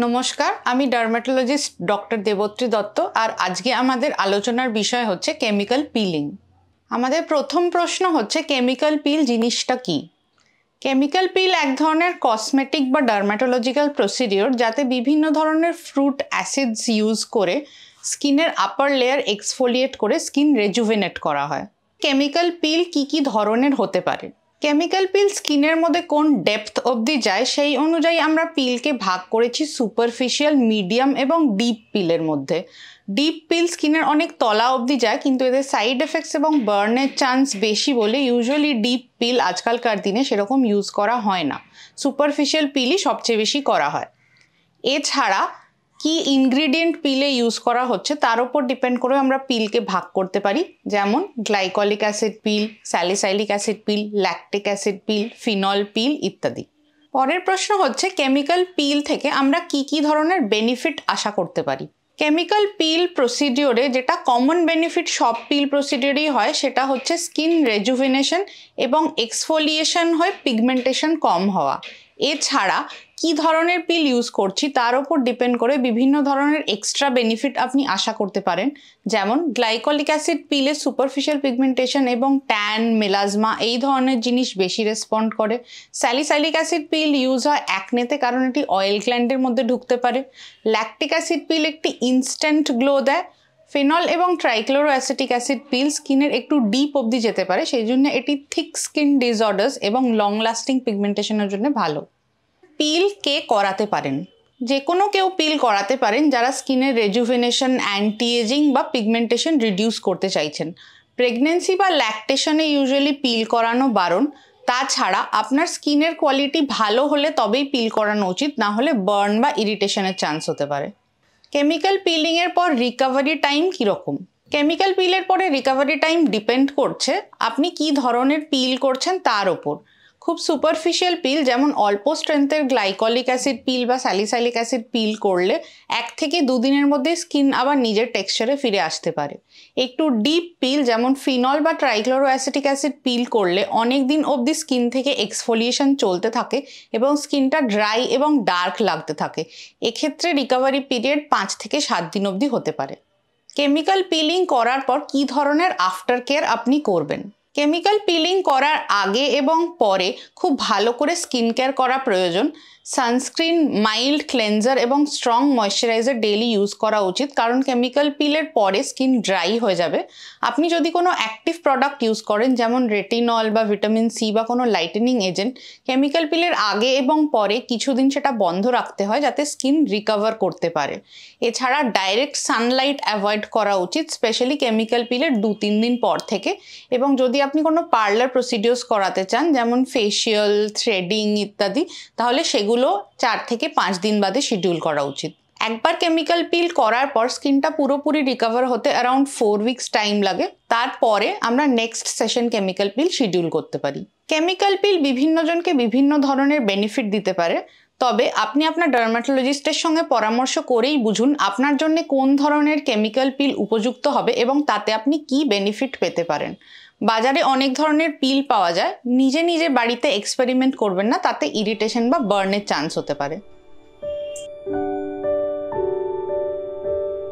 নমস্কার, আমি dermatologist doctor Debatri Dutta. আর আজকে আমাদের আলোচনার বিষয় হচ্ছে কেমিক্যাল পিলিং। আমাদের প্রথম প্রশ্ন হচ্ছে কেমিক্যাল পিল জিনিসটা কি? কেমিক্যাল পিল এক ধরনের কসমেটিক বা ডার্মাটোলজিক্যাল প্রসিডিওর যাতে বিভিন্ন ধরনের ফ্রুট অ্যাসিডস ইউজ করে স্কিনের আপার লেয়ার এক্সফোলিয়েট করে স্কিন রেজুভেনেট করা হয়। কেমিক্যাল পিল কি ধরনের হতে পারে? কেমিক্যাল পিল স্কিনের মধ্যে কোন ডেপথ অবধি যায় সেই অনুযায়ী আমরা পিলকে ভাগ করেছি সুপারফিশিয়াল, মিডিয়াম এবং ডিপ পিলের মধ্যে। ডিপ পিল স্কিনের অনেক তলা অবধি যায়, কিন্তু এদের সাইড এফেক্টস এবং বার্নের চান্স বেশি বলে ইউজুয়ালি ডিপ পিল আজকালকার দিনে সেরকম ইউজ করা হয় না। সুপারফিশিয়াল পিলই সবচেয়ে বেশি করা হয়। এছাড়া কি ইনগ্রিডিয়েন্ট পিলে ইউজ করা হচ্ছে তার উপর ডিপেন্ড করে আমরা পিলকে ভাগ করতে পারি, যেমন গ্লাইকলিক অ্যাসিড পিল, স্যালিসাইলিক অ্যাসিড পিল, ল্যাকটিক অ্যাসিড পিল, ফিনল পিল ইত্যাদি। পরের প্রশ্ন হচ্ছে কেমিক্যাল পিল থেকে আমরা কি ধরনের বেনিফিট আশা করতে পারি? কেমিক্যাল পিল প্রসিডিওরে যেটা কমন বেনিফিট সব পিল প্রসিডিওরেই হয় সেটা হচ্ছে স্কিন রেজুভিনেশন এবং এক্সফোলিয়েশন হয়ে পিগমেন্টেশন কম হওয়া। এছাড়া কি ধরনের পিল ইউজ করছি তার উপর ডিপেন্ড করে বিভিন্ন ধরনের এক্সট্রা বেনিফিট আপনি আশা করতে পারেন, যেমন গ্লাইকলিক অ্যাসিড পিলে সুপারফিশিয়াল পিগমেন্টেশন এবং ট্যান, মেলাজমা এই ধরনের জিনিস বেশি রেসপন্ড করে। স্যালিসাইলিক অ্যাসিড পিল ইউজ হয় অ্যাকনেতে, কারণ এটি অয়েল গ্ল্যান্ডের মধ্যে ঢুকতে পারে। ল্যাকটিক অ্যাসিড পিল একটি ইনস্ট্যান্ট গ্লো দেয়। ফিনল এবং ট্রাইক্লোরো অ্যাসিটিক অ্যাসিড পিল স্কিনের একটু ডিপ অবধি যেতে পারে, সেই জন্য এটি থিক স্কিন ডিসঅর্ডার্স এবং লং লাস্টিং পিগমেন্টেশনের জন্য ভালো। পিল কে করাতে পারেন? যে কোনো কেউ পিল করাতে পারেন যারা স্কিনের রেজুভেনেশন, অ্যান্টি এজিং বা পিগমেন্টেশন রিডিউস করতে চাইছেন। প্রেগনেন্সি বা ল্যাকটেশনে ইউজুয়ালি পিল করানো বারণ। তাছাড়া আপনার স্কিনের কোয়ালিটি ভালো হলে তবেই পিল করানো উচিত, না হলে বার্ন বা ইরিটেশনের চান্স হতে পারে। কেমিক্যাল পিলিংয়ের পর রিকভারি টাইম কীরকম? কেমিক্যাল পিলের পরে রিকভারি টাইম ডিপেন্ড করছে আপনি কি ধরনের পিল করছেন তার ওপর। খুব সুপারফিশিয়াল পিল, যেমন অল্প স্ট্রেংথের গ্লাইকলিক অ্যাসিড পিল বা স্যালিসাইলিক অ্যাসিড পিল করলে 1 থেকে 2 দিনের মধ্যে স্কিন আবার নিজের টেক্সচারে ফিরে আসতে পারে। একটু ডিপ পিল, যেমন ফিনল বা ট্রাইক্লোরো অ্যাসিটিক অ্যাসিড পিল করলে অনেক দিন অবধি স্কিন থেকে এক্সফোলিয়েশন চলতে থাকে এবং স্কিনটা ড্রাই এবং ডার্ক লাগতে থাকে। এক্ষেত্রে রিকভারি পিরিয়ড 5 থেকে 7 দিন অবধি হতে পারে। কেমিক্যাল পিলিং করার পর কি ধরনের আফটার কেয়ার আপনি করবেন? কেমিক্যাল পিলিং করার আগে এবং পরে খুব ভালো করে স্কিন কেয়ার করা প্রয়োজন। সানস্ক্রিন, মাইল্ড ক্লেনজার এবং স্ট্রং ময়শ্চারাইজার ডেইলি ইউজ করা উচিত, কারণ কেমিক্যাল পিলের পরে স্কিন ড্রাই হয়ে যাবে। আপনি যদি কোনো অ্যাক্টিভ প্রোডাক্ট ইউজ করেন, যেমন রেটিনল বা ভিটামিন সি বা কোনো লাইটেনিং এজেন্ট, কেমিক্যাল পিলের আগে এবং পরে কিছুদিন সেটা বন্ধ রাখতে হয় যাতে স্কিন রিকভার করতে পারে। এছাড়া ডাইরেক্ট সানলাইট অ্যাভয়েড করা উচিত, স্পেশালি কেমিক্যাল পিলের 2-3 দিন পর থেকে। এবং যদি আপনি কোনো পার্লার প্রসিডিওর্স করাতে চান, যেমন ফেসিয়াল, থ্রেডিং ইত্যাদি, তাহলে সেগুলো 4 থেকে 5 দিন বাদে শিডিউল করা উচিত। একবার কেমিক্যাল পিল করার পর স্কিনটা পুরোপুরি রিকভার হতে অ্যারাউন্ড 4 উইকস টাইম লাগে। তারপরে আমরা next session chemical peel schedule করতে পারি। কেমিক্যাল পিল বিভিন্ন জনকে বিভিন্ন ধরনের বেনিফিট দিতে পারে, তবে আপনি আপনার ডার্মাটোলজিস্টের সঙ্গে পরামর্শ করেই বুঝুন আপনার জন্য কোন ধরনের কেমিক্যাল পিল উপযুক্ত হবে এবং তাতে আপনি কি বেনিফিট পেতে পারেন। বাজারে অনেক ধরনের পিল পাওয়া যায়, নিজে বাড়িতে এক্সপেরিমেন্ট করবেন না, তাতে ইরিটেশন বা বার্নের চান্স হতে পারে।